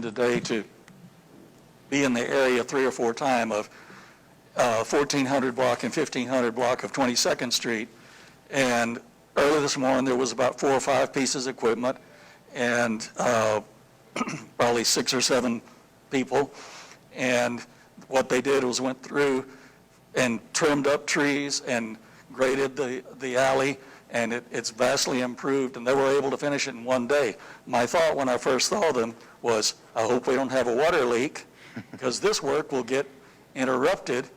today to be in the area 3 or 4 times of 1400 block and 1500 block of 22nd Street. And early this morning, there was about 4 or 5 pieces of equipment and probably 6 or 7 people. And what they did was went through and trimmed up trees and graded the alley, and it's vastly improved, and they were able to finish it in 1 day. My thought when I first saw them was, I hope we don't have a water leak, because this work will get interrupted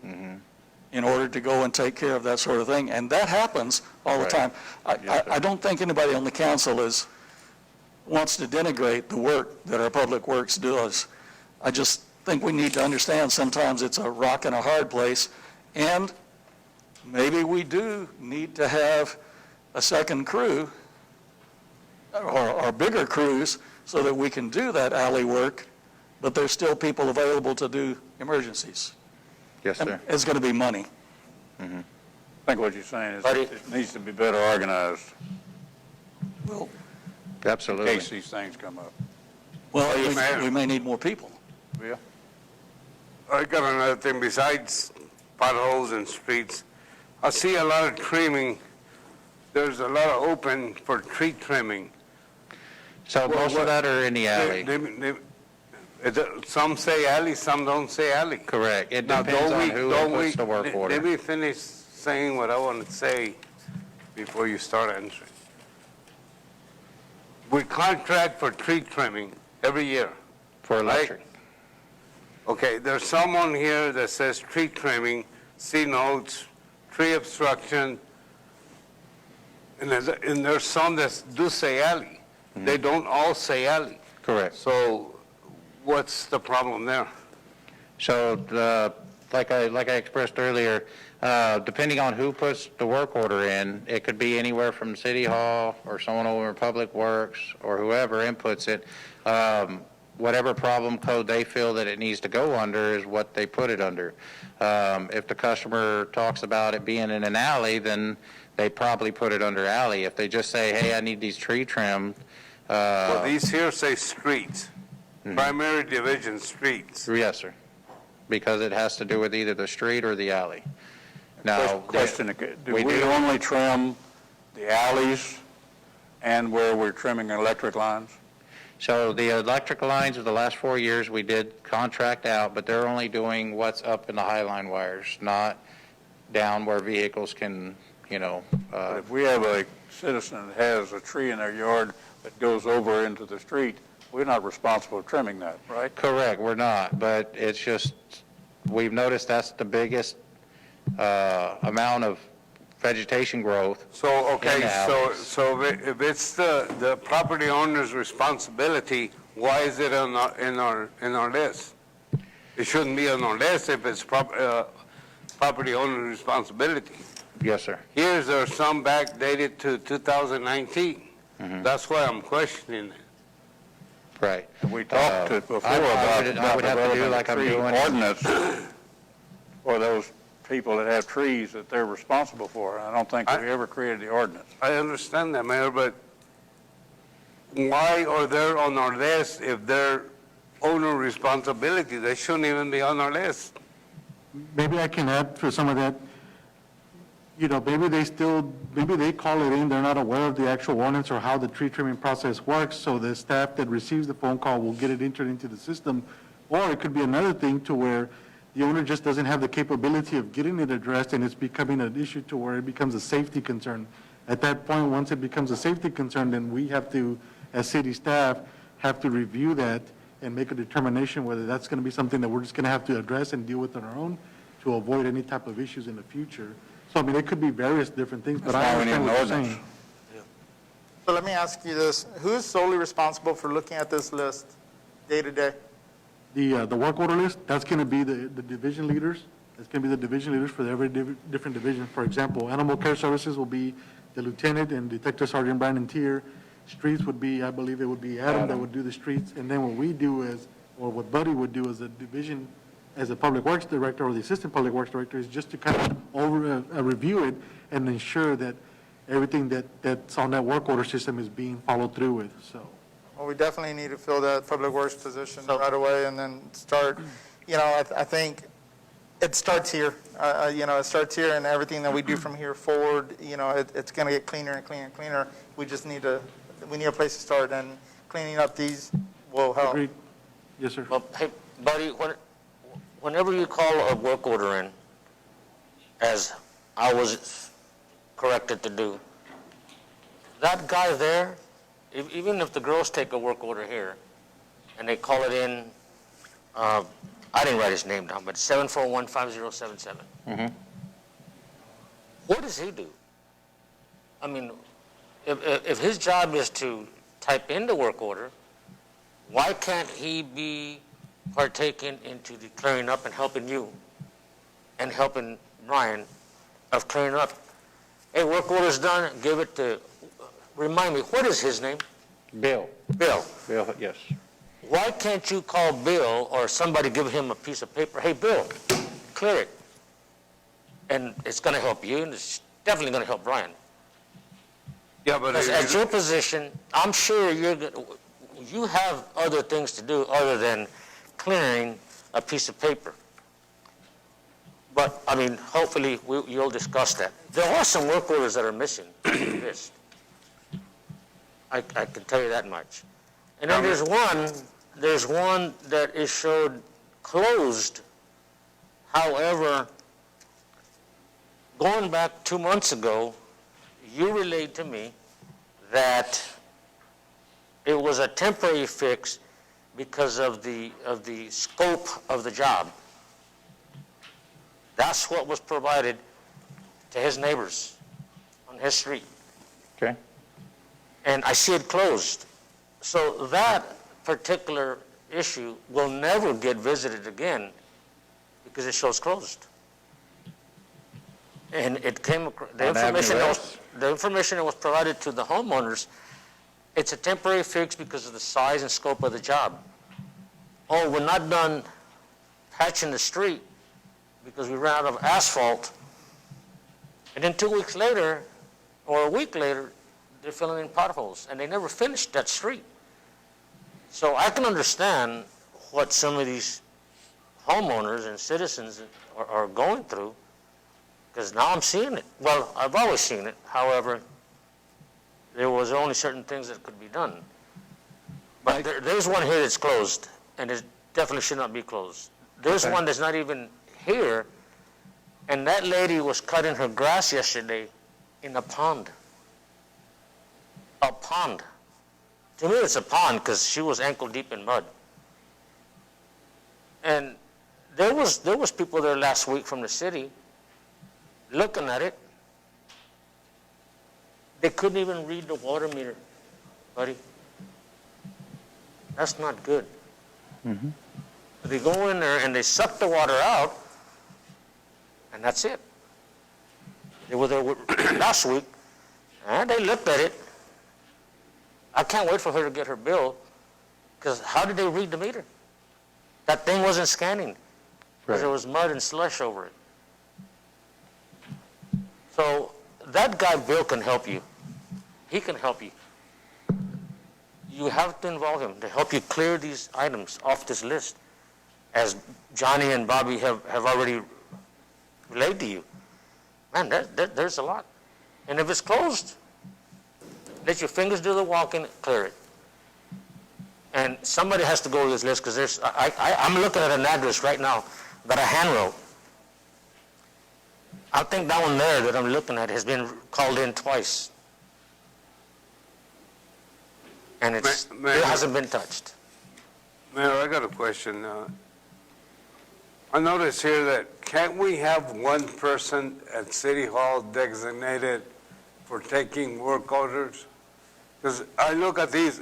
in order to go and take care of that sort of thing. And that happens all the time. I don't think anybody on the council wants to denigrate the work that our public works does. I just think we need to understand sometimes it's a rock and a hard place, and maybe we do need to have a second crew or bigger crews so that we can do that alley work, but there's still people available to do emergencies. Yes, sir. And it's going to be money. I think what you're saying is it needs to be better organized Well, in Absolutely. case these things come up. we may need more people. Yeah. I got another thing besides potholes and streets. I see a lot of trimming. There's a lot of open for tree trimming. So Well, most what- of that are in the alley. Some say alley, some don't say alley. Correct. It Now, depends on who don't puts the work let order. me finish saying what I want to say before you start answering. We contract for tree trimming every year. For electric. Okay, there's someone here that says tree trimming, C notes, tree obstruction, and there's some that do say alley. They don't all say alley. Correct. So what's the problem there? So, like I expressed earlier, depending on who puts the work order in, it could be anywhere from City Hall or someone over in Public Works or whoever inputs it. Whatever problem code they feel that it needs to go under is what they put it under. If the customer talks about it being in an alley, then they probably put it under alley. If they just say, hey, I need these tree trimmed. Well, these here say streets, primary division streets. Yes, sir. Because it has to do with either the street or the alley. Now, Question, do we we do- only trim the alleys and where we're trimming electric lines? so the electrical lines of the last 4 years, we did contract out, but they're only doing what's up in the high line wires, not down where vehicles can, But if we have a citizen that has a tree in their yard that goes over into the street, we're not responsible for trimming that, right? correct, we're not, but it's just, we've noticed that's the biggest amount of vegetation growth. So, okay, In the alleys. so if it's the property owner's responsibility, why is it in our list? It shouldn't be on our list if it's property owner's responsibility. Yes, sir. Here's there some backdated to 2019. That's why I'm questioning it. Right. We talked before I about would have to do developing like a I'm tree doing. ordinance for those people that have trees that they're responsible for. I don't think we ever created the ordinance. I understand that, Mayor, but why are they on our list if they're owner responsibility? They shouldn't even be on our list. Maybe I can add for some of that. Maybe they call it in, they're not aware of the actual ordinance or how the tree trimming process works, so the staff that receives the phone call will get it entered into the system. Or it could be another thing to where the owner just doesn't have the capability of getting it addressed, and it's becoming an issue to where it becomes a safety concern. At that point, once it becomes a safety concern, then we have to, as city staff, have to review that and make a determination whether that's going to be something that we're just going to have to address and deal with on our own to avoid any type of issues in the future. So, I mean, it could be various different things, but That's I why we need understand an what you're ordinance. saying. So let me ask you this, who's solely responsible for looking at this list day to day? The work order list, that's going to be the division leaders. That's going to be the division leaders for every different division. For example, Animal Care Services will be the lieutenant and Detective Sergeant Brandon Tier. Streets would be, I believe it would be Adam that would do the streets. And then what we do is, or what Buddy would do as a division, as a public works director or the assistant public works director, is just to kind of review it and ensure that everything that's on that work order system is being followed through with, so. Well, we definitely need to fill that public works position right away and then start, I think it starts here. It starts here, and everything that we do from here forward, it's going to get cleaner and cleaner and cleaner. We just need a place to start, and cleaning up these will help. Agreed. Yes, sir. Well, hey, buddy, whenever you call a work order in, as I was corrected to do, that guy there, even if the girls take a work order here and they call it in, I didn't write his name down, but 7415077. What does he do? I mean, if his job is to type in the work order, why can't he be partaking into the clearing up and helping you and helping Brian of clearing up? Hey, work order's done, give it to, remind me, what is his name? Bill, Bill. yes. Why can't you call Bill or somebody give him a piece of paper? Hey, Bill, clear it. And it's going to help you, and it's definitely going to help Brian. Yeah, but Because at your position, I'm sure you have other things to do other than clearing a piece of paper. But, I mean, hopefully you'll discuss that. There are some work orders that are missing from the list. I can tell you that much. And then there's one that is showed closed. However, going back 2 months ago, you relayed to me that it was a temporary fix because of the scope of the job. That's what was provided to his neighbors on his street. Okay. And I see it closed. So that particular issue will never get visited again because it shows closed. And it came, the On Avenue information that was provided to the homeowners, it's a temporary fix because of the size and scope of the job. Oh, we're not done patching the street because we ran out of asphalt. And then 2 weeks later, or a week later, they're filling in potholes, and they never finished that street. So I can understand what some of these homeowners and citizens are going through, because now I'm seeing it. Well, I've always seen it. However, there was only certain things that could be done. But there's one here that's closed, and it definitely should not be closed. There's one that's not even here, and that lady was cutting her grass yesterday in a pond. A pond. To me, it's a pond because she was ankle deep in mud. And there was people there last week from the city looking at it. They couldn't even read the water meter, buddy. That's not good. They go in there and they suck the water out, and that's it. They were there last week, and they looked at it. I can't wait for her to get her bill, because how did they read the meter? That thing wasn't scanning, because there was mud and slush over it. So that guy, Bill, can help you. He can help you. You have to involve him to help you clear these items off this list, as Johnny and Bobby have already relayed to you. Man, there's a lot. And if it's closed, let your fingers do the walking, clear it. And somebody has to go to this list, because I'm looking at an address right now that I hand wrote. I think that one there that I'm looking at has been called in twice. And it hasn't been touched. Mayor, I got a question. I notice here that can't we have one person at City Hall designated for taking work orders? Because I look at these,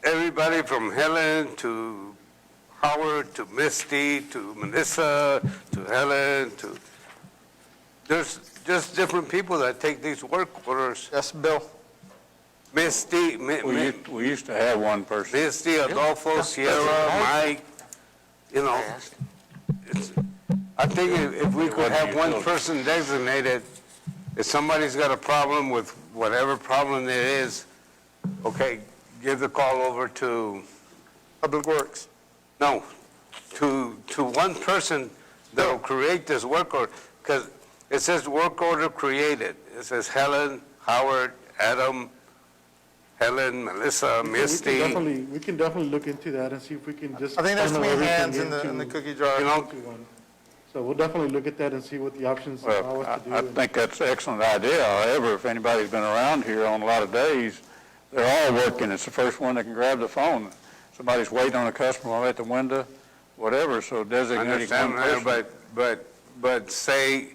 everybody from Helen to Howard to Misty to Melissa to Helen to, there's just different people that take these work orders. Yes, Bill. Misty, We used to have one person. Misty, Adolfo, Sierra, Mike, you know. I think if we could have one person designated, if somebody's got a problem with whatever problem there is, okay, give the call over to, Public Works. no, to one person that'll create this work order, because it says work order created. It says Helen, Howard, Adam, Helen, Melissa, Misty. We can definitely look into that and see if we can just. I think there's too funnel many everything hands in the into- cookie jar. You know, into one. So we'll definitely look at that and see what the options allow Well, us to do. I think that's an excellent idea. However, if anybody's been around here on a lot of days, they're all working. It's the first one that can grab the phone. Somebody's waiting on a customer at the window, whatever, so I designating one understand, person. but say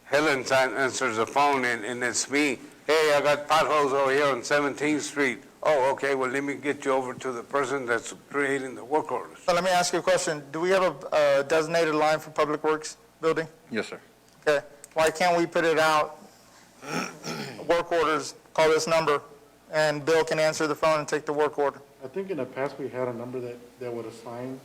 Helen answers the phone and it's me. Hey, I got potholes over here on 17th Street. Oh, okay, well, let me get you over to the person that's creating the work orders. So let me ask you a question. Do we have a designated line for Public Works building? Yes, sir. Okay, why can't we put it out, work orders, call this number, and Bill can answer the phone and take the work order? I think in the past, we had a number that would assign.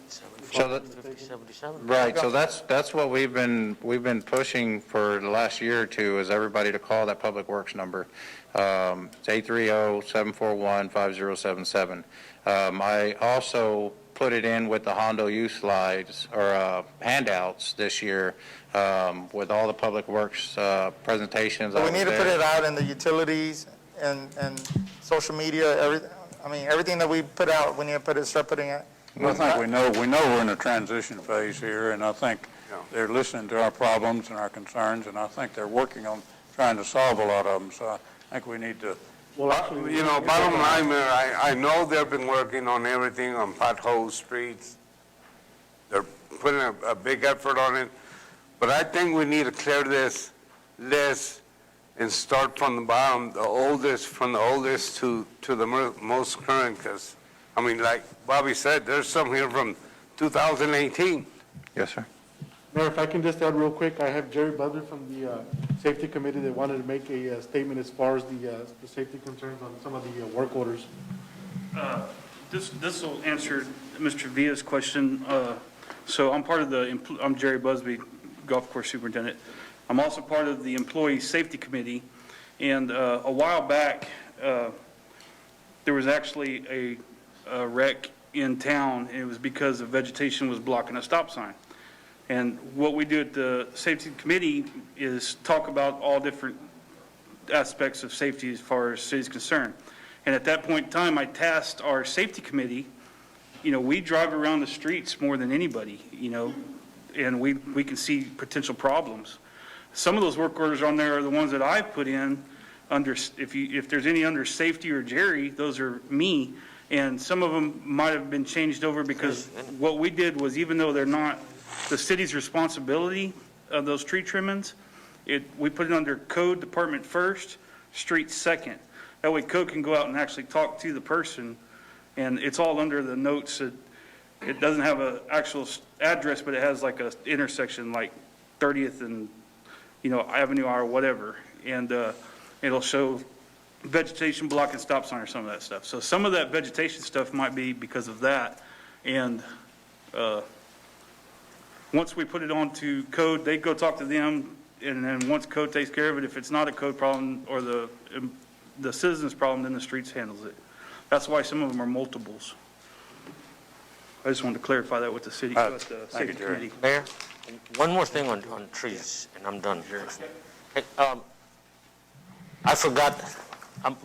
So that- 77. Right, so that's what we've been pushing for the last year or two, is everybody to call that Public Works number. It's 830-741-5077. I also put it in with the Hondo Youth slides, or handouts this year, with all the Public Works presentations. So we I was need to put there. it out in the utilities and social media, everything that we put out, we need to start putting it. I think we know we're in a transition phase here, and I think they're listening to our problems and our concerns, and I think they're working on trying to solve a lot of them, so I think we need to, Well, actually. You know, bottom line, Mayor, I know they've been working on everything on potholes, streets. They're putting a big effort on it. But I think we need to clear this list and start from the bottom, from the oldest to the most current, because, I mean, like Bobby said, there's some here from 2018. Yes, sir. Mayor, if I can just add real quick, I have Jerry Butler from the Safety Committee that wanted to make a statement as far as the safety concerns on some of the work orders. This will answer Mr. Villa's question. So I'm part of I'm Jerry Busby, Golf Course Superintendent. I'm also part of the Employee Safety Committee, and a while back, there was actually a wreck in town, and it was because the vegetation was blocking a stop sign. And what we do at the Safety Committee is talk about all different aspects of safety as far as city's concerned. And at that point in time, I tasked our Safety Committee, we drive around the streets more than anybody, and we can see potential problems. Some of those work orders on there are the ones that I put in under, if there's any under safety or Jerry, those are me. And some of them might have been changed over because what we did was, even though they're not the city's responsibility of those tree trimmings, we put it under code department first, streets second. That way code can go out and actually talk to the person, and it's all under the notes. It doesn't have an actual address, but it has like a intersection like 30th and, Avenue or whatever. And it'll show vegetation blocking stop sign or some of that stuff. So some of that vegetation stuff might be because of that. And once we put it onto code, they go talk to them, and then once code takes care of it, if it's not a code problem or the citizen's problem, then the streets handles it. That's why some of them are multiples. I just wanted to clarify that with the city, with the thank you, safety Jerry. committee. Mayor, one more thing on trees, and I'm done. Hey, I forgot, I'm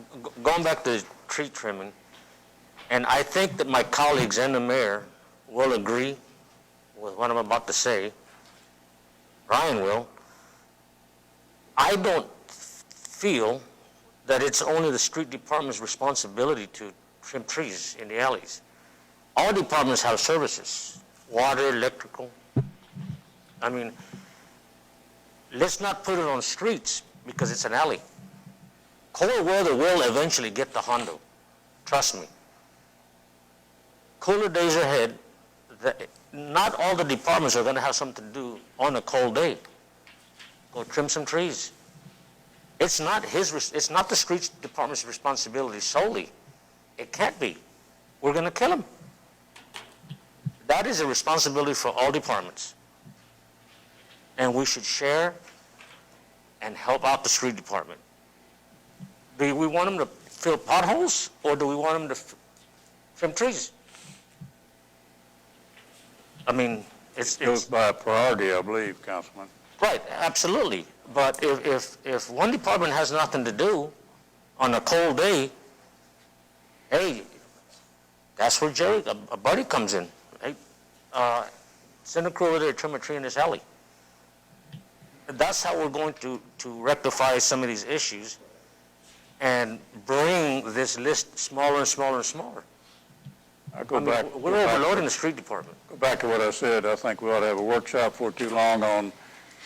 going back to tree trimming, and I think that my colleagues and the mayor will agree with what I'm about to say. Ryan will. I don't feel that it's only the street department's responsibility to trim trees in the alleys. All departments have services, water, electrical. I mean, let's not put it on streets because it's an alley. Cold weather will eventually get the Hondo. Trust me. Cooler days ahead, not all the departments are going to have something to do on a cold day. Go trim some trees. It's not the street department's responsibility solely. It can't be. We're going to kill them. That is a responsibility for all departments. And we should share and help out the street department. Do we want them to fill potholes, or do we want them to trim trees. I mean, It goes by priority, I believe, Councilman. right, absolutely. But if one department has nothing to do on a cold day, hey, that's where Jerry, a buddy comes in. Hey, send a crew over there to trim a tree in this alley. That's how we're going to rectify some of these issues and bring this list smaller and smaller and smaller. I I go mean, back. we're overloading the street department. Go back to what I said, I think we ought to have a workshop for too long on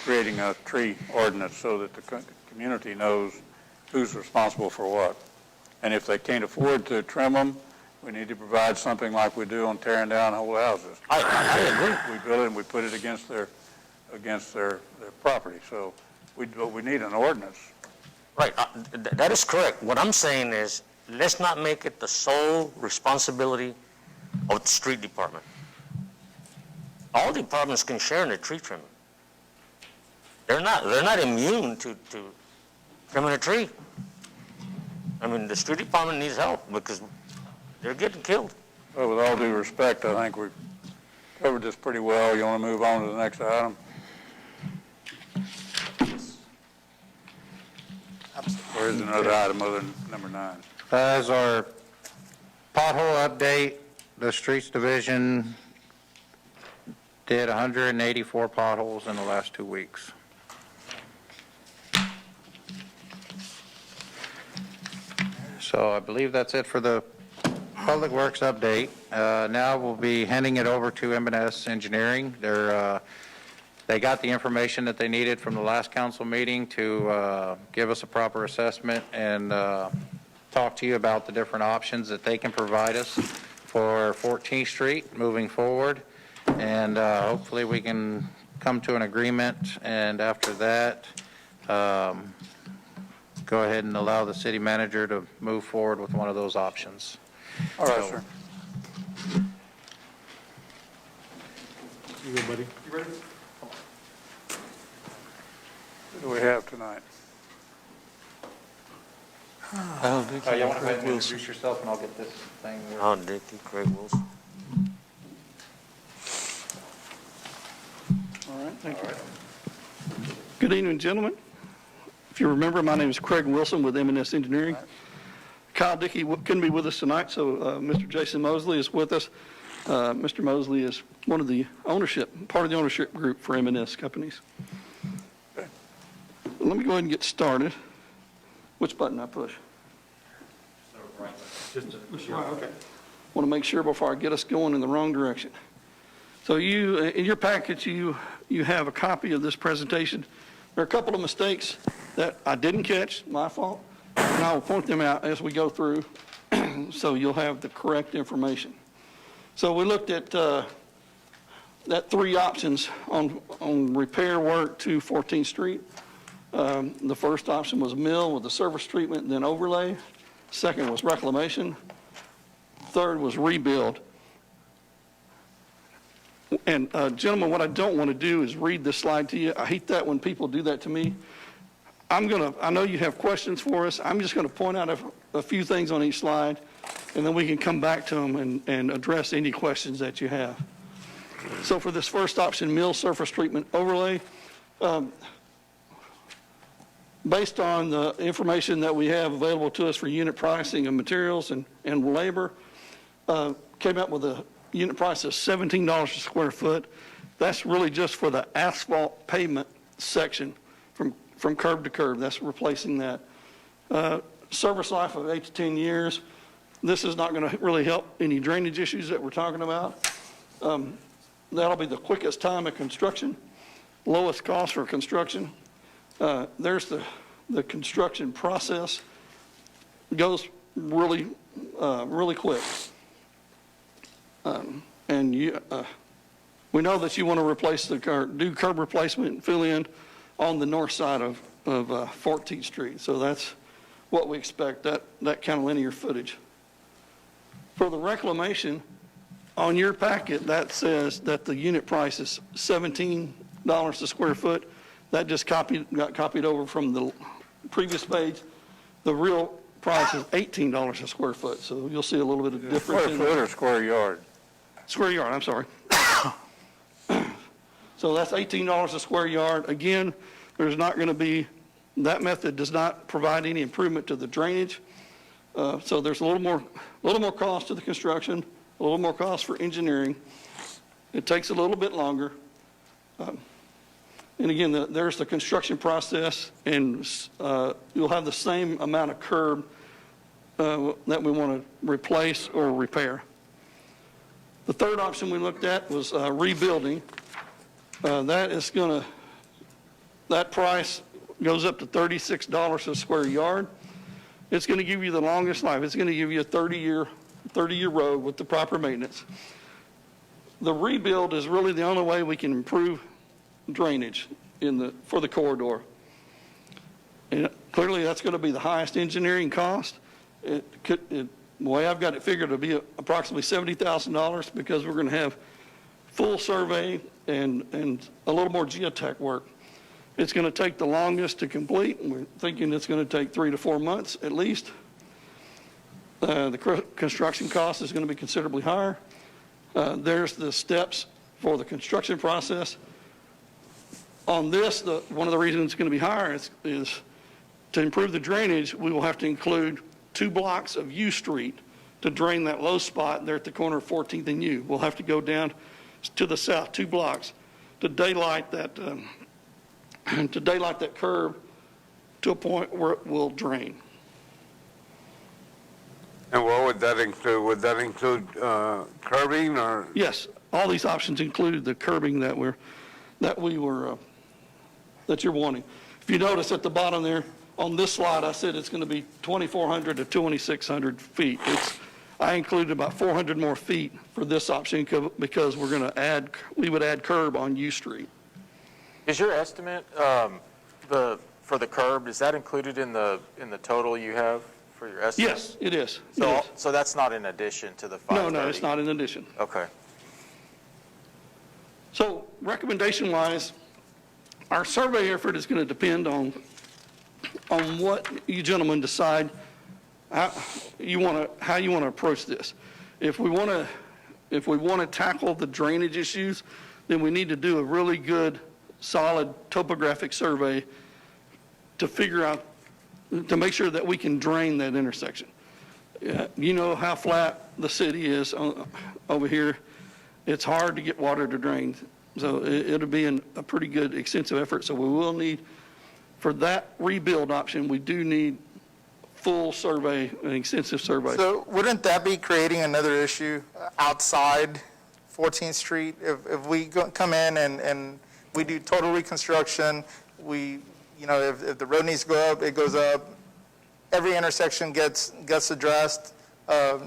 creating a tree ordinance so that the community knows who's responsible for what. And if they can't afford to trim them, we need to provide something like we do on tearing down whole houses. I agree. We build it and we put it against their property. So we need an ordinance. Right, that is correct. What I'm saying is, let's not make it the sole responsibility of the street department. All departments can share in the tree trimming. They're not immune to trimming a tree. I mean, the street department needs help because they're getting killed. Well, with all due respect, I think we've covered this pretty well. You want to move on to the next item? Or is there another item other than number 9? As our pothole update, the Streets Division did 184 potholes in the last 2 weeks. So I believe that's it for the Public Works update. Now we'll be handing it over to M&S Engineering. They got the information that they needed from the last council meeting to give us a proper assessment and talk to you about the different options that they can provide us for 14th Street moving forward. And hopefully we can come to an agreement, and after that, go ahead and allow the city manager to move forward with one of those options. All right, sir. You good, buddy? What do we have tonight? Al Dickey, Oh, you want to go ahead Craig and Wilson. introduce yourself, and I'll get this thing. Al Dickey, Craig Wilson. All right, thank you. Good evening, gentlemen. If you remember, my name is Craig Wilson with M&S Engineering. Kyle Dickey couldn't be with us tonight, so Mr. Jason Mosley is with us. Mr. Mosley is one of the part of the ownership group for M&S companies. Let me go ahead and get started. Which button I push? Okay. Want to make sure before I get us going in the wrong direction. So in your package, you have a copy of this presentation. There are a couple of mistakes that I didn't catch, my fault, and I will point them out as we go through so you'll have the correct information. So we looked at that 3 options on repair work to 14th Street. The first option was mill with the surface treatment and then overlay. Second was reclamation. Third was rebuild. And gentlemen, what I don't want to do is read this slide to you. I hate that when people do that to me. I know you have questions for us. I'm just going to point out a few things on each slide, and then we can come back to them and address any questions that you have. So for this first option, mill surface treatment overlay, based on the information that we have available to us for unit pricing of materials and labor, came up with a unit price of $17 a square foot. That's really just for the asphalt pavement section from curb to curb. That's replacing that. Service life of 8 to 10 years. This is not going to really help any drainage issues that we're talking about. That'll be the quickest time of construction, lowest cost for construction. There's the construction process. It goes really quick. And we know that you want to replace do curb replacement and fill in on the north side of 14th Street. So that's what we expect, that kind of linear footage. For the reclamation, on your packet, that says that the unit price is $17 a square foot. That just got copied over from the previous page. The real price is $18 a square foot, so you'll see a little bit of difference. Square foot or square yard? Square yard, I'm sorry. So that's $18 a square yard. Again, there's not going to be, that method does not provide any improvement to the drainage. So there's a little more cost to the construction, a little more cost for engineering. It takes a little bit longer. And again, there's the construction process, and you'll have the same amount of curb that we want to replace or repair. The third option we looked at was rebuilding. That price goes up to $36 a square yard. It's going to give you the longest life. It's going to give you a 30-year road with the proper maintenance. The rebuild is really the only way we can improve drainage for the corridor. And clearly, that's going to be the highest engineering cost. The way I've got it figured, it'll be approximately $70,000 because we're going to have full survey and a little more geotech work. It's going to take the longest to complete, and we're thinking it's going to take 3 to 4 months at least. The construction cost is going to be considerably higher. There's the steps for the construction process. On this, one of the reasons it's going to be higher is to improve the drainage, we will have to include 2 blocks of U Street to drain that low spot there at the corner of 14th and U. We'll have to go down to the south 2 blocks to daylight that curb to a point where it will drain. And what would that include? Would that include curbing or? Yes, all these options include the curbing that you're wanting. If you notice at the bottom there, on this slide, I said it's going to be 2,400 to 2,600 feet. I included about 400 more feet for this option because we would add curb on U Street. Is your estimate for the curb, is that included in the total you have for your estimate? Yes, it is. So that's not in addition to the 530? No, it's not in addition. Okay. So recommendation-wise, our survey effort is going to depend on what you gentlemen decide how you want to approach this. If we want to tackle the drainage issues, then we need to do a really good, solid topographic survey to make sure that we can drain that intersection. You know how flat the city is over here. It's hard to get water to drain. So it'll be a pretty good extensive effort. So we will need, for that rebuild option, we do need full survey, an extensive survey. So wouldn't that be creating another issue outside 14th Street? If we come in and we do total reconstruction, if the road needs to go up, it goes up. Every intersection gets addressed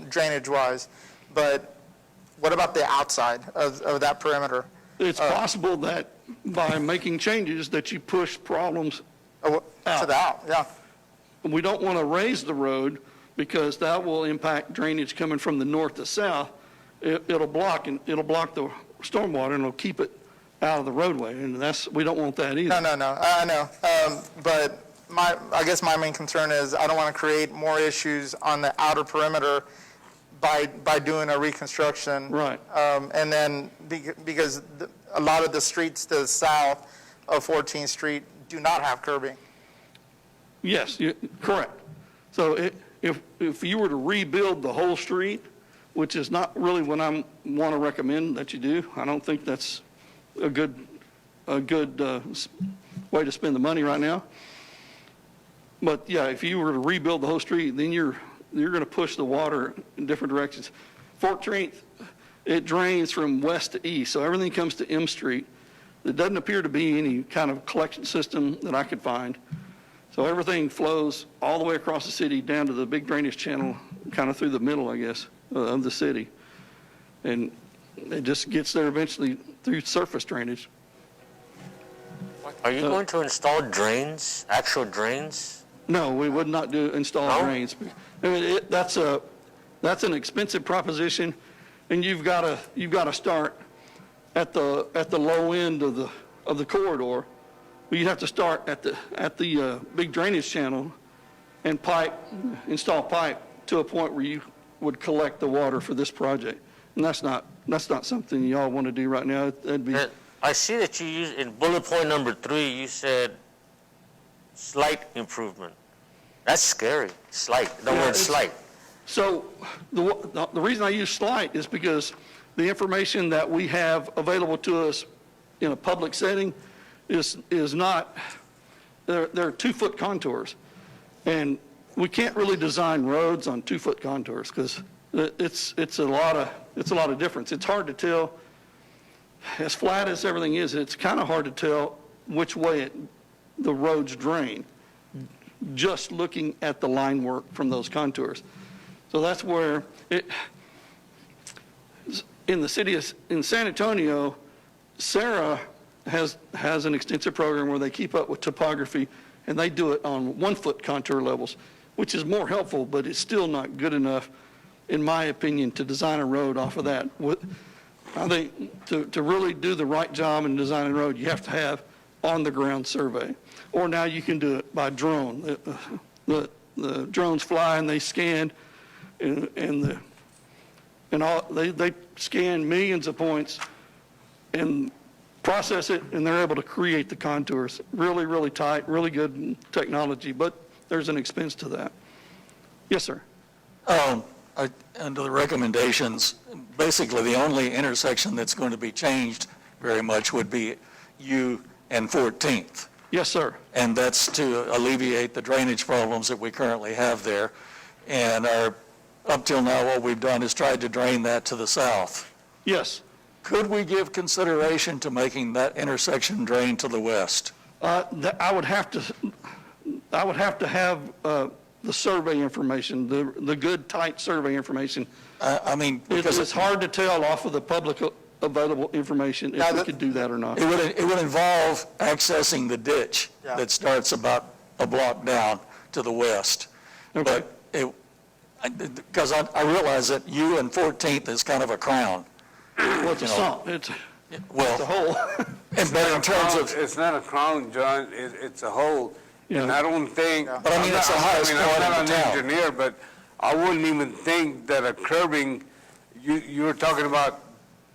drainage-wise. But what about the outside of that perimeter? It's possible that by making changes that you push problems To the out, yeah. We don't want to raise the road because that will impact drainage coming from the north to south. It'll block the stormwater and it'll keep it out of the roadway, and we don't want that either. No, I know. But I guess my main concern is I don't want to create more issues on the outer perimeter by doing a reconstruction. Right. And then because a lot of the streets to the south of 14th Street do not have curbing. Yes, correct. So if you were to rebuild the whole street, which is not really what I want to recommend that you do, I don't think that's a good way to spend the money right now. But yeah, if you were to rebuild the whole street, then you're going to push the water in different directions. 14th, it drains from west to east, so everything comes to M Street. There doesn't appear to be any kind of collection system that I could find. So everything flows all the way across the city down to the big drainage channel, kind of through the middle, I guess, of the city. And it just gets there eventually through surface drainage. Are you going to install drains, actual drains? No, we would not install No? drains. I mean, that's an expensive proposition, and you've got to start at the low end of the corridor. Well, you'd have to start at the big drainage channel and install pipe to a point where you would collect the water for this project. And that's not something y'all want to do right now. That'd be, I see that you use, in bullet point number 3, you said slight improvement. That's scary, slight, the Yeah, word it's- slight. so the reason I use slight is because the information that we have available to us in a public setting is not, they're 2-foot contours. And we can't really design roads on 2-foot contours because it's a lot of difference. It's hard to tell, as flat as everything is, it's kind of hard to tell which way the roads drain, just looking at the line work from those contours. So that's where in the city in San Antonio, Sarah has an extensive program where they keep up with topography, and they do it on 1-foot contour levels, which is more helpful, but it's still not good enough, in my opinion, to design a road off of that. I think to really do the right job in designing a road, you have to have on-the-ground survey. Or now you can do it by drone. The drones fly and they scan, and they scan millions of points and process it, and they're able to create the contours. Really, really tight, really good technology, but there's an expense to that. Yes, sir. Under the recommendations, basically the only intersection that's going to be changed very much would be U and 14th. Yes, sir. And that's to alleviate the drainage problems that we currently have there. And up till now, what we've done is tried to drain that to the south. Yes. Could we give consideration to making that intersection drain to the west? I would have to have the survey information, the good, tight survey information. I mean, because It's hard to tell off of the public available information if we could do that or not. it would involve accessing the ditch Yeah. that starts about a block down to the west. Okay. But because I realize that U and 14th is kind of a crown. Well, it's a you know, sump. It's a Well, hole. but in terms of, It's not a crown, John, it's a hole. And Yeah. I don't think. But I mean, it's the highest point in the I'm not town. an engineer, but I wouldn't even think that a curbing, you were talking about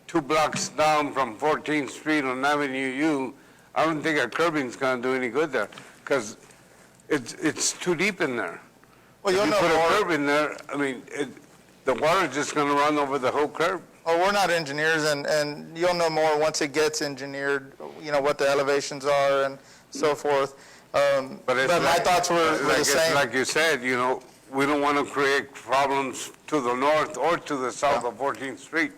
2 blocks down from 14th Street on Avenue U. I don't think a curbing's gonna do any good there, because it's too deep in there. Well, If you'll you know put a more. curb in there, I mean, the water's just gonna run over the whole curb. Well, we're not engineers, and you'll know more once it gets engineered, what the elevations are and so forth. But it's my like- thoughts were the same. Like you said, we don't want to create problems to the north or to the south of 14th Street.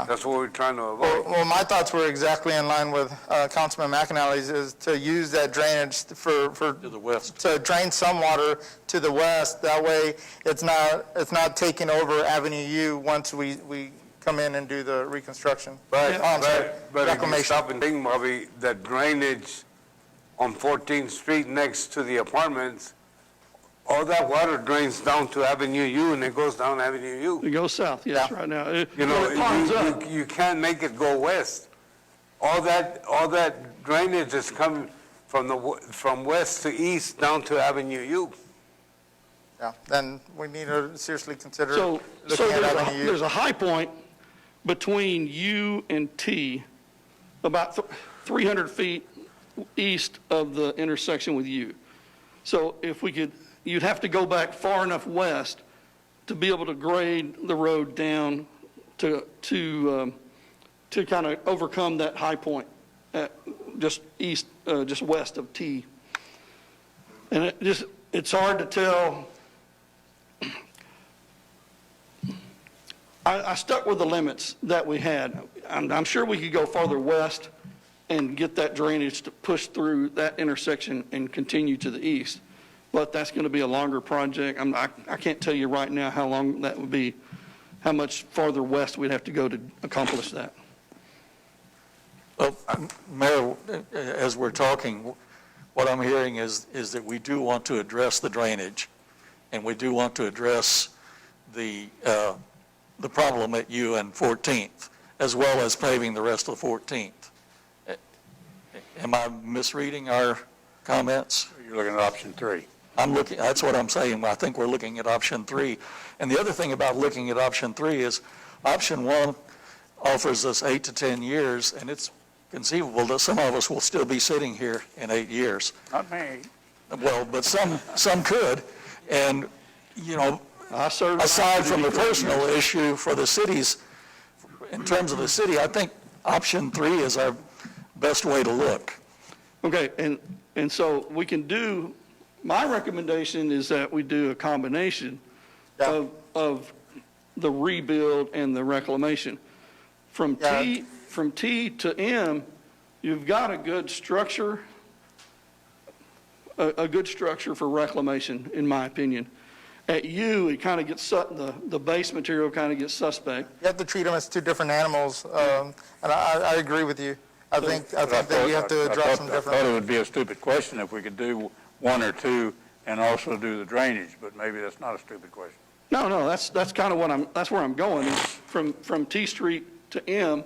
That's what we're trying to avoid. Well, my thoughts were exactly in line with Councilman McAnally's, is to use that drainage to the west. to drain some water to the west. That way, it's not taking over Avenue U once we come in and do the reconstruction. But I'm sorry, but if you reclamation. stop and think, Bobby, that drainage on 14th Street next to the apartments, all that water drains down to Avenue U and it goes down Avenue U. It goes south, yes, Yeah. right now. You When it climbs up, know, you can't make it go west. All that drainage is coming from west to east down to Avenue U. Yeah, then we need to seriously consider so looking at Avenue U. there's a high point between U and T, about 300 feet east of the intersection with U. So if we could, you'd have to go back far enough west to be able to grade the road down to kind of overcome that high point just west of T. And it's hard to tell. I stuck with the limits that we had. I'm sure we could go farther west and get that drainage to push through that intersection and continue to the east. But that's going to be a longer project. I can't tell you right now how long that would be, how much farther west we'd have to go to accomplish that. Well, Mayor, as we're talking, what I'm hearing is that we do want to address the drainage, and we do want to address the problem at U and 14th, as well as paving the rest of the 14th. Am I misreading our comments? You're looking at option 3. That's what I'm saying. I think we're looking at option 3. And the other thing about looking at option 3 is option 1 offers us 8 to 10 years, and it's conceivable that some of us will still be sitting here in 8 years. Not me. Well, but some could. And, you know, I serve. aside from the personal issue for the cities, in terms of the city, I think option 3 is our best way to look. Okay, and so we can do, my recommendation is that we do a combination Yeah. of the rebuild and the reclamation. From Yeah. T to M, you've got a good structure, a good structure for reclamation, in my opinion. At U, it kind of gets, the base material kind of gets suspect. You have to treat them as two different animals, and I agree with you. I think that you have to address them I thought it differently. would be a stupid question if we could do 1 or 2 and also do the drainage, but maybe that's not a stupid question. No, that's kind of that's where I'm going, is from T Street to M,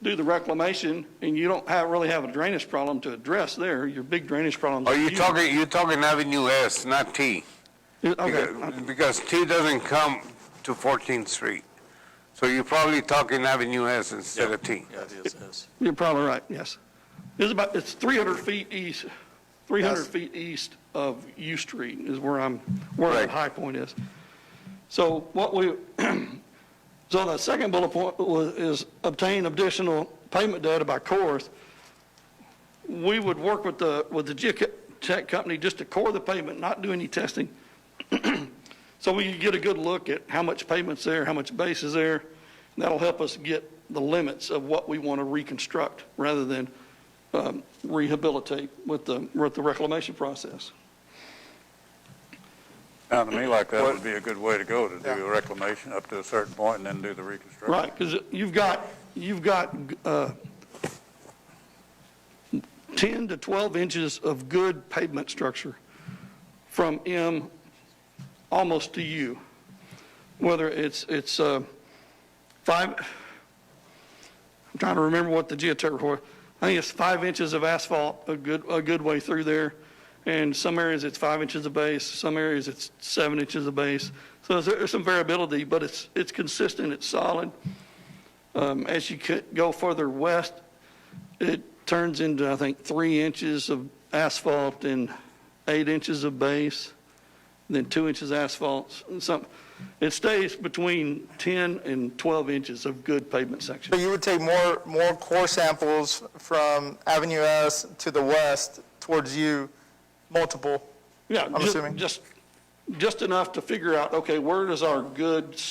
do the reclamation, and you don't really have a drainage problem to address there. Your big drainage problem. Are you talking Avenue S, not T? Okay, Because T doesn't come to 14th Street. So you're probably talking Avenue S instead of T. Yeah, it is. you're probably right, yes. It's 300 feet east, 300 Yes. feet east of U Street is where the Right. high point is. So so the second bullet point is obtain additional payment data by Course. We would work with the geotech company just to core the pavement, not do any testing. So we can get a good look at how much pavement's there, how much base is there. And that'll help us get the limits of what we want to reconstruct rather than rehabilitate with the reclamation process. Sounds to me like that would be a good way to go, to do a reclamation up to a certain point and then do the reconstruction. Right, because you've got 10 to 12 inches of good pavement structure from M almost to U. Whether it's 5, I'm trying to remember what the geotech report, I think it's 5 inches of asphalt a good way through there. And some areas it's 5 inches of base, some areas it's 7 inches of base. So there's some variability, but it's consistent, it's solid. As you go further west, it turns into, I think, 3 inches of asphalt and 8 inches of base, then 2 inches asphalt. It stays between 10 and 12 inches of good pavement section. So you would take more core samples from Avenue S to the west towards you, multiple, Yeah, I'm assuming. just enough to figure out, okay, where does our good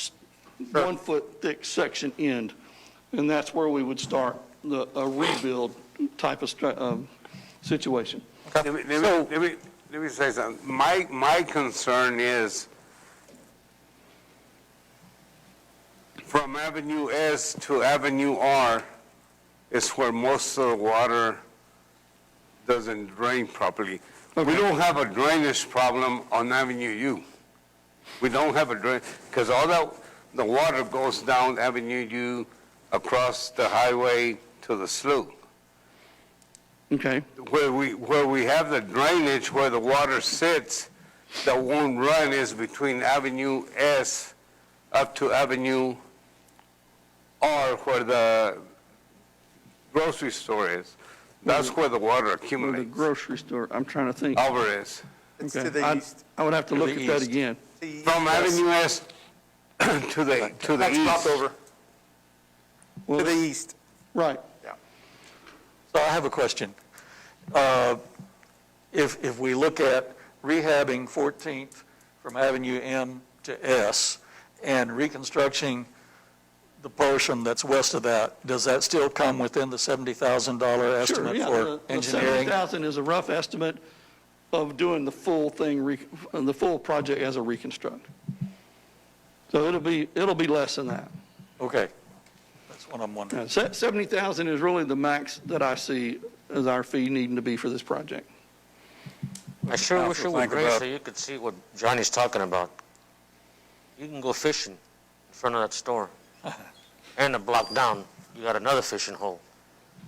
1 foot thick section end? And that's where we would start a rebuild type of situation. Let me say something. My concern is from Avenue S to Avenue R is where most of the water doesn't drain properly. We don't have a drainage problem on Avenue U. We don't have a drain, because all the water goes down Avenue U across the highway to the slough. Okay, Where we have the drainage, where the water sits, that won't run is between Avenue S up to Avenue R, where the grocery store is. That's where the water or the accumulates. grocery store, I'm trying to think. Alvarez. It's Okay, to the east. I would have to look the at that east. again. From Avenue S to the Next east. stopover, to the east. Right. So I have a question. If we look at rehabbing 14th from Avenue M to S and reconstructing the portion that's west of that, does that still come within the $70,000 Sure, estimate yeah, for the engineering? 70,000 is a rough estimate of doing the full thing, the full project as a reconstruct. So it'll be less than that. Okay, that's what I'm wondering. 70,000 is really the max that I see as our fee needing to be for this project. I sure wish it would think rain about- so you could see what Johnny's talking about. You can go fishing in front of that store. And a block down, you got another fishing hole.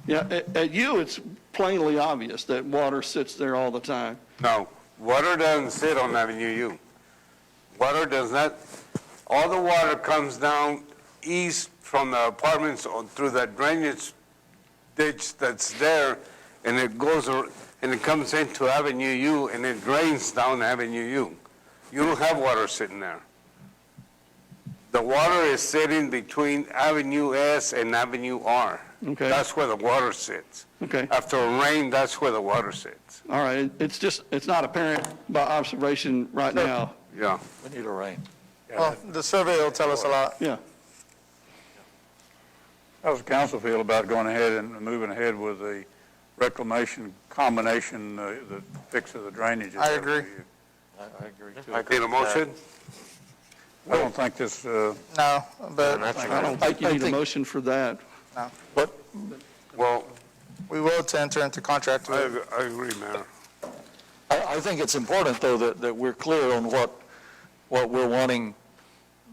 Yeah, at U, it's plainly obvious that water sits there all the time. No, Water doesn't sit on Avenue U. Water does not, all the water comes down east from the apartments through that drainage ditch that's there, and it goes, and it comes into Avenue U, and it drains down Avenue U. You don't have water sitting there. The water is sitting between Avenue S and Avenue R. Okay. That's where the water sits. Okay. After a rain, that's where the water sits. All right, it's not apparent by observation right now. Yeah. We need a rain. Well, the survey will tell us a lot. Yeah. How does the council feel about going ahead and moving ahead with the reclamation combination, the fix of the drainage? I agree. I agree, too. I agree Need a with that. motion? I don't think this, No, but I don't think you I need a think- motion for that. But Well, we will to enter into contract I with. I agree, Mayor. I think it's important, though, that we're clear on what we're wanting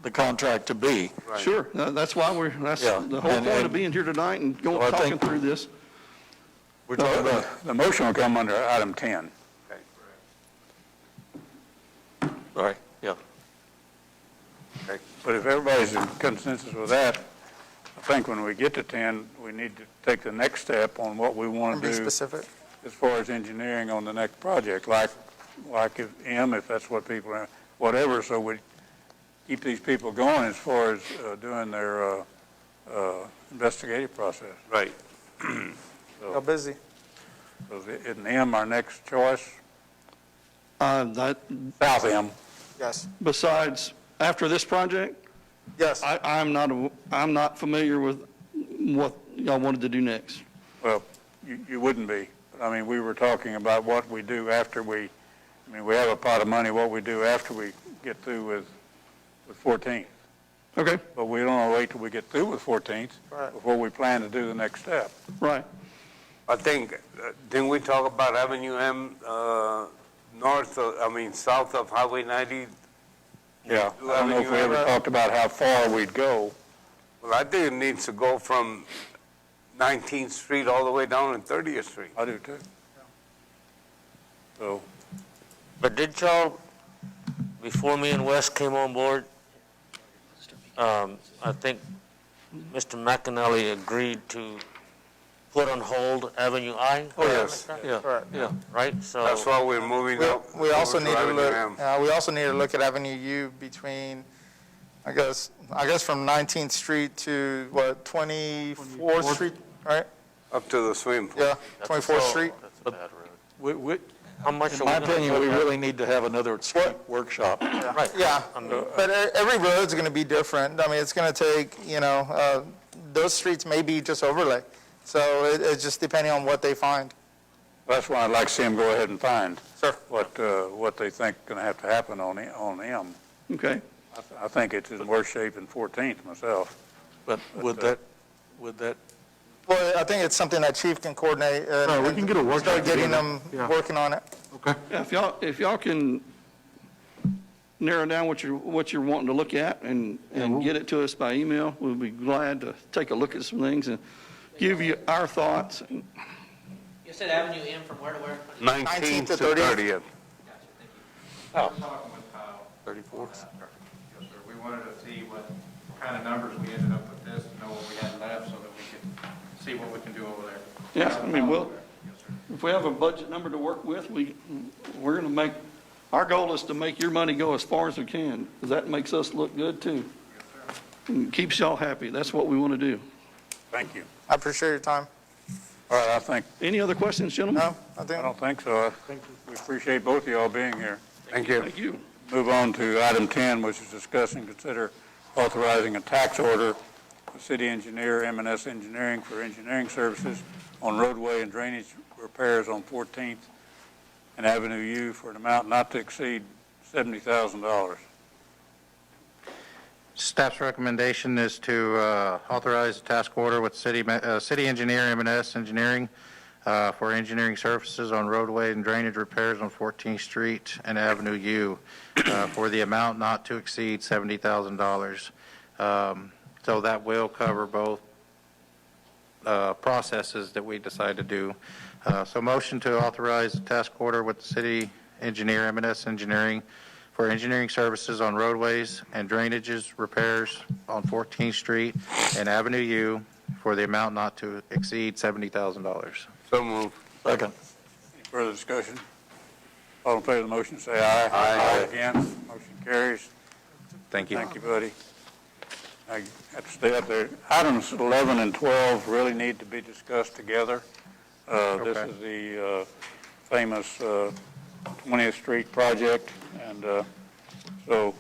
the contract to be. Right. Sure, that's why that's Yeah, the whole and- point and- of being here tonight and going, Well, I talking think- through this. We're talking about, The motion will come under item 10. right, yeah. But if everybody's in consensus with that, I think when we get to 10, we need to take the next step on what we want And to be do specific. as far as engineering on the next project, like if that's what people are, whatever, so we keep these people going as far as doing their investigative process. Right. How busy. So isn't M our next choice? That, South M. Yes, besides, after this project, yes. I'm not familiar with what y'all wanted to do next. Well, you wouldn't be. But, I mean, we were talking about what we do after we have a pot of money, what we do after we get through with 14th. Okay, But we don't want to wait till we get through with 14th Right. before we plan to do the next step. right. I think, didn't we talk about Avenue M, south of Highway 90? Yeah. Do I don't know if we ever Avenue M? talked about how far we'd go. Well, I think it needs to go from 19th Street all the way down to 30th Street. I do too. So, But did y'all, before me and Wes came on board, I think Mr. McAnally agreed to put on hold Avenue I? Oh, yes. Yeah, Correct. yeah. Right, so. That's why we're moving up. We also over need to Avenue look, M. we also need to look at Avenue U between, I guess from 19th Street to, 24th Street, right? Up to the swimming pool. Yeah, That's 24th a- Street. That's a bad road. How much In are we my gonna opinion, we look at? really need to have another street workshop. Right. Yeah, I mean, but every road's going to be different. I mean, it's going to take, those streets may be just overlay. So it's just depending on what they find. that's why I'd like to see them go ahead and find Sure. what they think going to have to happen on M. Okay, I think it's in worse shape than 14th myself. But would that, Well, I think it's something that Chief can coordinate. No, we can get a workshop Start getting together. them Yeah. working on it. Okay. yeah, if y'all can narrow down what you're wanting to look at and get it to us by email, we'll be glad to take a look at some things and give you our thoughts. You said Avenue M from where to where? 19th to 30th. 30th. Gotcha, thank you. Talking with Kyle. 34th? Yes, sir. We wanted to see what kind of numbers we ended up with this, to know what we had left, so that we could see what we can do over there. Yeah, I mean, Yes, sir. if we have a budget number to work with, we're going to make, our goal is to make your money go as far as we can, because that makes us look good too. And keeps y'all happy. That's what we want to do. Thank you. I appreciate your time. All right, I think, Any other questions, gentlemen? No, I I think, don't think so. I think we appreciate both of y'all being here. Thank you. Thank you. Move on to item 10, which is discuss and consider authorizing a tax order for city engineer M&S Engineering for engineering services on roadway and drainage repairs on 14th and Avenue U for an amount not to exceed $70,000. Staff's recommendation is to authorize a task order with city engineer M&S Engineering for engineering services on roadway and drainage repairs on 14th Street and Avenue U for the amount not to exceed $70,000. So that will cover both processes that we decide to do. So motion to authorize a task order with the city engineer M&S Engineering for engineering services on roadways and drainages repairs on 14th Street and Avenue U for the amount not to exceed $70,000. So move. Second. Any further discussion? All in favor of the motion, say aye. Aye. Against, motion carries. Thank you. Thank you, buddy. I have to stay up there. Items 11 and 12 really need to be discussed together. This Okay. is the famous 20th Street project, and so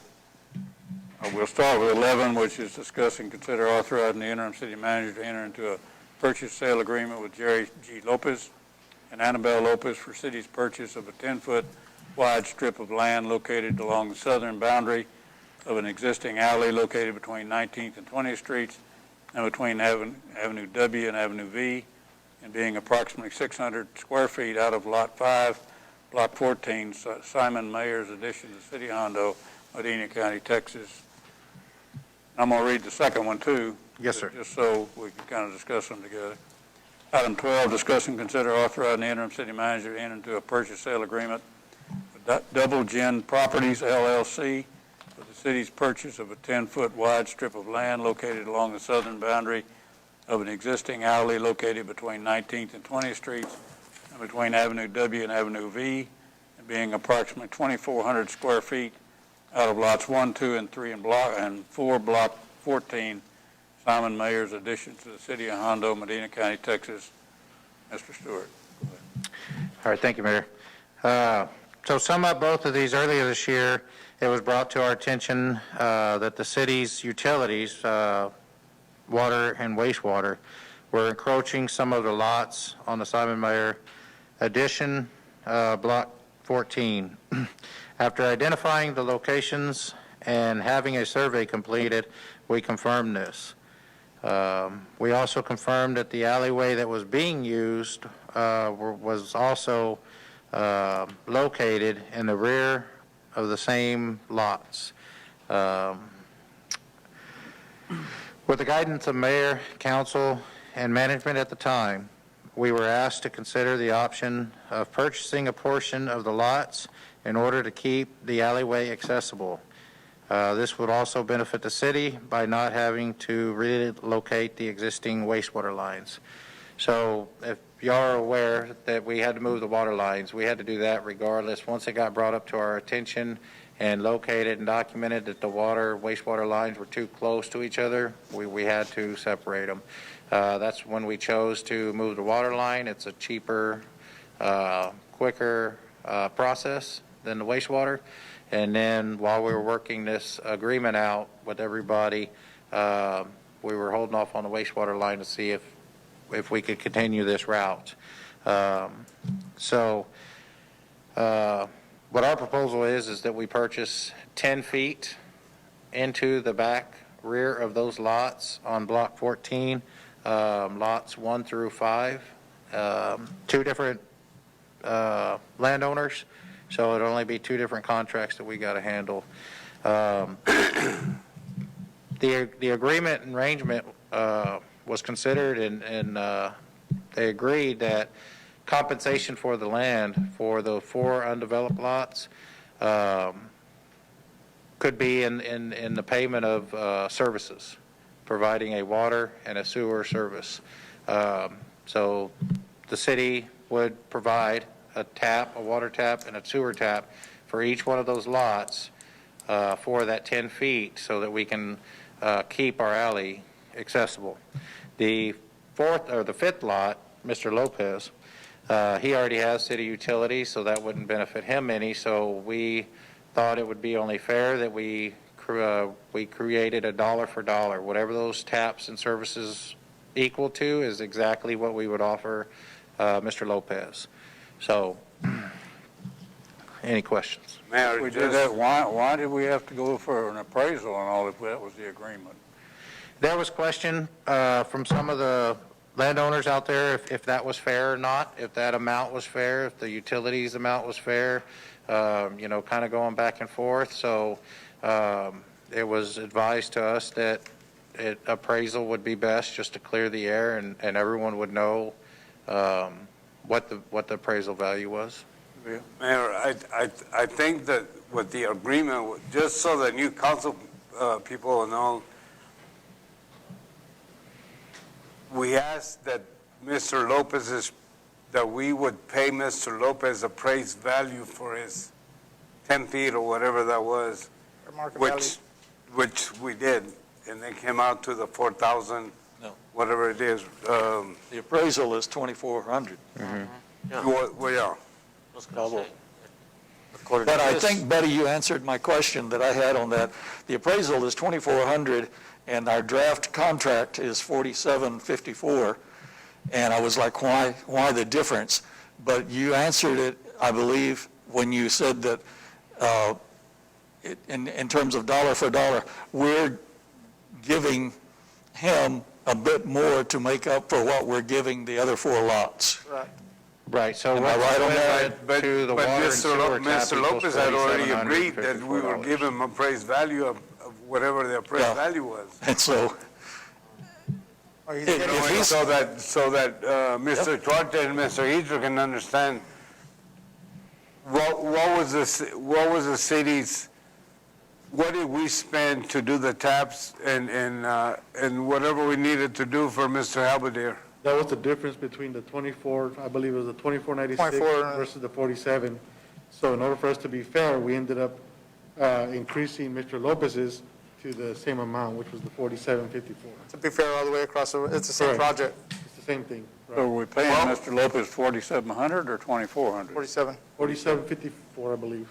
we'll start with 11, which is discuss and consider authorizing the interim city manager to enter into a purchase sale agreement with Jerry G. Lopez and Annabelle Lopez for city's purchase of a 10-foot wide strip of land located along the southern boundary of an existing alley located between 19th and 20th Streets and between Avenue W and Avenue V, and being approximately 600 square feet out of Lot 5, Block 14, Simon Mayer's addition to City Hondo, Medina County, Texas. I'm going to read the second one, too. Yes, sir. Just so we can kind of discuss them together. Item 12, discuss and consider authorizing the interim city manager to enter into a purchase sale agreement with Double Gin Properties, LLC, for the city's purchase of a 10-foot wide strip of land located along the southern boundary of an existing alley located between 19th and 20th Streets and between Avenue W and Avenue V, and being approximately 2,400 square feet out of lots 1, 2, and 3 and 4, Block 14, Simon Mayer's addition to the City of Hondo, Medina County, Texas. Mr. Stewart. All right, thank you, Mayor. So sum up both of these, earlier this year, it was brought to our attention that the city's utilities, water and wastewater, were encroaching some of the lots on the Simon Mayer addition, Block 14. After identifying the locations and having a survey completed, we confirmed this. We also confirmed that the alleyway that was being used was also located in the rear of the same lots. With the guidance of mayor, council, and management at the time, we were asked to consider the option of purchasing a portion of the lots in order to keep the alleyway accessible. This would also benefit the city by not having to relocate the existing wastewater lines. So if you are aware that we had to move the water lines, we had to do that regardless. Once it got brought up to our attention and located and documented that the wastewater lines were too close to each other, we had to separate them. That's when we chose to move the water line. It's a cheaper, quicker process than the wastewater. And then while we were working this agreement out with everybody, we were holding off on the wastewater line to see if we could continue this route. What our proposal is that we purchase 10 feet into the back rear of those lots on Block 14, lots 1 through 5, 2 different landowners. So it'll only be 2 different contracts that we got to handle. The agreement and arrangement was considered, and they agreed that compensation for the land for the 4 undeveloped lots could be in the payment of services, providing a water and a sewer service. So the city would provide a water tap, and a sewer tap for each one of those lots for that 10 feet so that we can keep our alley accessible. The 5th lot, Mr. Lopez, he already has city utilities, so that wouldn't benefit him any. So we thought it would be only fair that we created a dollar for dollar. Whatever those taps and services equal to is exactly what we would offer Mr. Lopez. So, any questions? Mayor, We did that, why did we have to go for an appraisal and all if that was the agreement? There was question from some of the landowners out there if that was fair or not, if that amount was fair, if the utilities amount was fair, kind of going back and forth. So it was advised to us that appraisal would be best just to clear the air and everyone would know what the appraisal value was. Mayor, I think that with the agreement, just so the new council people know, we asked that Mr. Lopez's, that we would pay Mr. Lopez appraised value for his 10 feet or whatever that was, Or market value. which we did, and they came out to the 4,000, No. whatever it is. The appraisal is 2,400. Well, yeah. I was gonna say, according But to I this- think, Betty, you answered my question that I had on that. The appraisal is 2,400, and our draft contract is 4,754. And I was like, why the difference? But you answered it, I believe, when you said that, in terms of dollar for dollar, we're giving him a bit more to make up for what we're giving the other 4 lots. Right, so Am I what's right on the that? limit to the water and sewer tap Mr. equals Lopez had already agreed that we would $4,754. give him appraised value of whatever the appraised Yeah. value was. And so, Or he's If- getting- if he's- So that Mr. Duarte and Mr. Idris can understand what was the city's, what did we spend to do the taps and whatever we needed to do for Mr. Halberdier? That was the difference between the 24, I believe it was the 2496 24. versus the 47. So in order for us to be fair, we ended up increasing Mr. Lopez's to the same amount, which was the 4754. To be fair, all the way across, it's the same Correct. project, It's the same thing. So are we paying Mr. Lopez 4,700 or 2,400? 47. 4754, I believe.